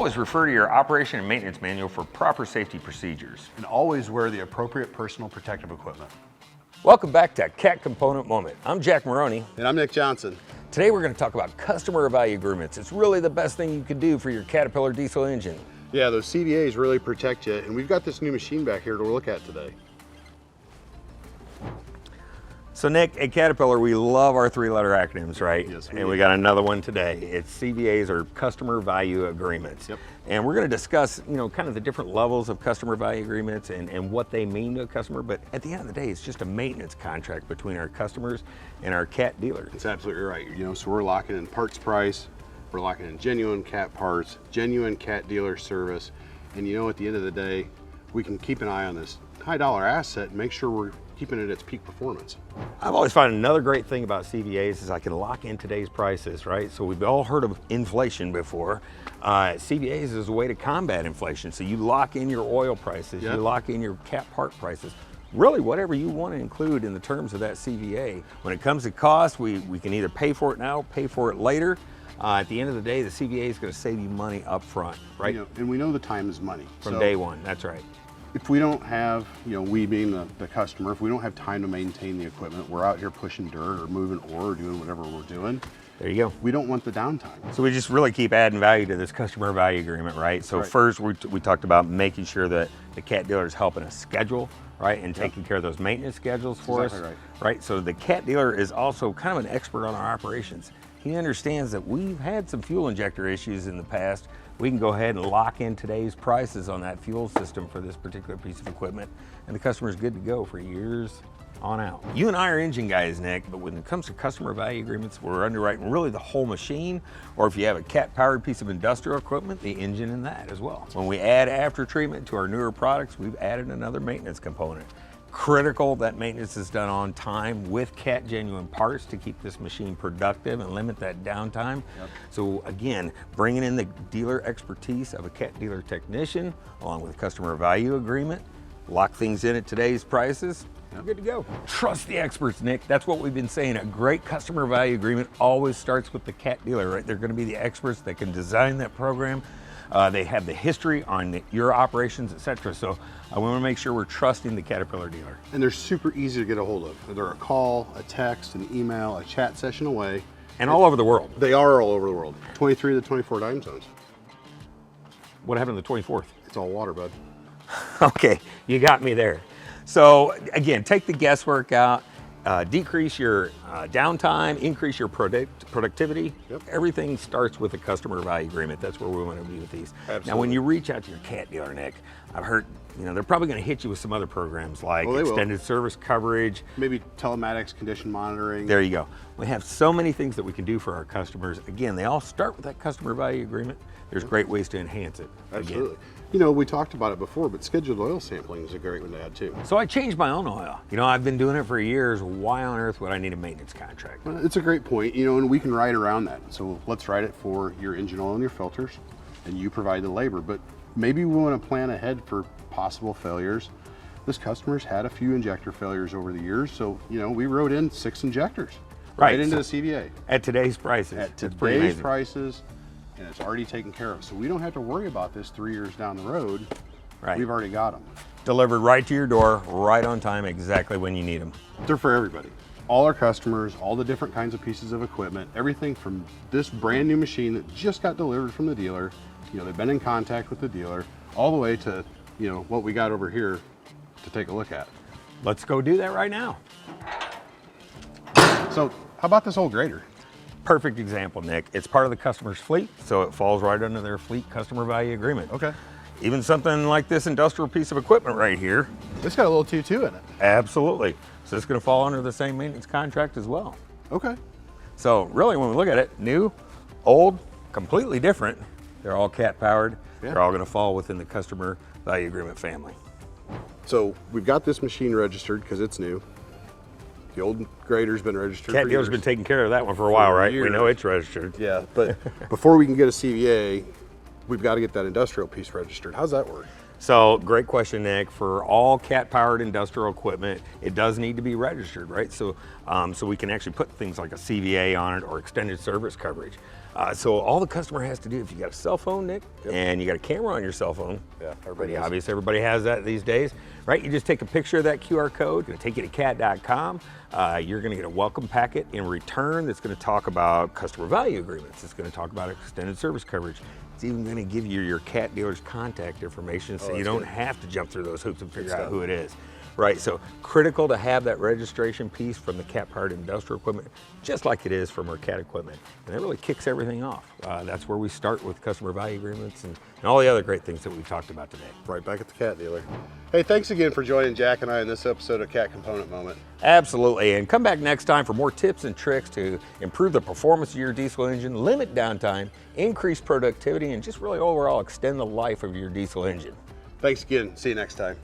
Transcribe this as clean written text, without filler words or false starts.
always refer to your operation and maintenance manual for proper safety procedures. And always wear the appropriate personal protective equipment. Welcome back to Cat Component Moment. I'm Jack Maroney. And I'm Nick Johnson. Today we're going to talk about customer value agreements. It's really the best thing you can do for your Caterpillar diesel engine. Yeah, those CVAs really protect you, and we've got this new machine back here to look at today. So Nick, at Caterpillar, we love our three-letter acronyms, right? Yes, and we got another one today. It's CVAs, or Customer Value Agreements. Yep. And we're going to discuss, kind of the different levels of customer value agreements and what they mean to a customer. But at the end of the day, it's just a maintenance contract between our customers and our Cat dealers. That's absolutely right. So we're locking in parts price, we're locking in genuine Cat parts, genuine Cat dealer service, and at the end of the day, we can keep an eye on this high-dollar asset and make sure we're keeping it at its peak performance. I've always found another great thing about CVAs is I can lock in today's prices, right? So we've all heard of inflation before. CVAs is a way to combat inflation. So you lock in your oil prices, Yep. you lock in your Cat part prices, really whatever you want to include in the terms of that CVA. When it comes to cost, we can either pay for it now, pay for it later. At the end of the day, the CVA is going to save you money up front, right? And we know the time is money. From day one, that's right. If we don't have, we being the customer, if we don't have time to maintain the equipment, we're out here pushing dirt or moving ore or doing whatever we're doing. There you go. We don't want the downtime. So we just really keep adding value to this customer value agreement, right? So first we talked about making sure that the Cat dealer is helping us schedule, right? And taking care of those maintenance schedules for us, right? So the Cat dealer is also kind of an expert on our operations. He understands that we've had some fuel injector issues in the past. We can go ahead and lock in today's prices on that fuel system for this particular piece of equipment, and the customer's good to go for years on out. You and I are engine guys, Nick, but when it comes to customer value agreements, we're underwriting really the whole machine, or if you have a Cat-powered piece of industrial equipment, the engine in that as well. When we add after treatment to our newer products, we've added another maintenance component. Critical that maintenance is done on time with Cat genuine parts to keep this machine productive and limit that downtime. Yep. So again, bringing in the dealer expertise of a Cat dealer technician along with a customer value agreement, lock things in at today's prices, you're good to go. Trust the experts, Nick. That's what we've been saying. A great customer value agreement always starts with the Cat dealer, right? They're going to be the experts that can design that program. They have the history on your operations, etc. So we want to make sure we're trusting the Caterpillar dealer. And they're super easy to get a hold of. They're a call, a text, an email, a chat session away. And all over the world. They are all over the world. 23 to 24 time zones. What happened to the 24th? It's all water, bud. Okay, you got me there. So again, take the guesswork out. Decrease your downtime, increase your productivity. Yep. Everything starts with a customer value agreement. That's where we want to be with these. Absolutely. Now, when you reach out to your Cat dealer, Nick, I've heard, they're probably going to hit you with some other programs like extended service coverage. Maybe telematics, condition monitoring. There you go. We have so many things that we can do for our customers. Again, they all start with that customer value agreement. There's great ways to enhance it. Absolutely. Again. We talked about it before, but scheduled oil sampling is a great one to add too. So I changed my own oil. I've been doing it for years. Why on earth would I need a maintenance contract? Well, it's a great point, and we can ride around that. So let's write it for your engine oil and your filters, and you provide the labor. But maybe we want to plan ahead for possible failures. This customer's had a few injector failures over the years, so we wrote in 6 injectors right into the CVA. At today's prices. At today's prices, and it's already taken care of. So we don't have to worry about this 3 years down the road. Right. We've already got them. Delivered right to your door, right on time, exactly when you need them. They're for everybody. All our customers, all the different kinds of pieces of equipment, everything from this brand new machine that just got delivered from the dealer, they've been in contact with the dealer, all the way to, what we got over here to take a look at. Let's go do that right now. So how about this old grader? Perfect example, Nick. It's part of the customer's fleet, so it falls right under their fleet customer value agreement. Okay. Even something like this industrial piece of equipment right here. It's got a little 2.2 in it. Absolutely. So it's going to fall under the same maintenance contract as well. Okay. So really, when we look at it, new, old, completely different, they're all Cat powered. Yeah. They're all going to fall within the customer value agreement family. So we've got this machine registered because it's new. The old grader's been registered Cat for dealer's years. been taking care of that one for a while, right? We know it's registered. Yeah, but before we can get a CVA, we've got to get that industrial piece registered. How's that work? So great question, Nick. For all cat-powered industrial equipment, it does need to be registered, right? So, so we can actually put things like a CVA on it or extended service coverage. So all the customer has to do, if you got a cell phone, Nick, and you got a camera on your cell phone, everybody has that these days, right? You just take a picture of that QR code, going to take you to cat.com. You're going to get a welcome packet in return that's going to talk about customer value agreements. It's going to talk about extended service coverage. It's even going to give you your cat dealer's contact information so you don't have to jump through those hoops and figure out who it is. Right, so critical to have that registration piece from the cat-powered industrial equipment, just like it is from our cat equipment. And that really kicks everything off. That's where we start with customer value agreements and all the other great things that we've talked about today. Right back at the cat dealer. Hey, thanks again for joining Jack and I in this episode of Cat Component Moment. Absolutely, and come back next time for more tips and tricks to improve the performance of your diesel engine, limit downtime, increase productivity, and just really overall extend the life of your diesel engine. Thanks again. See you next time.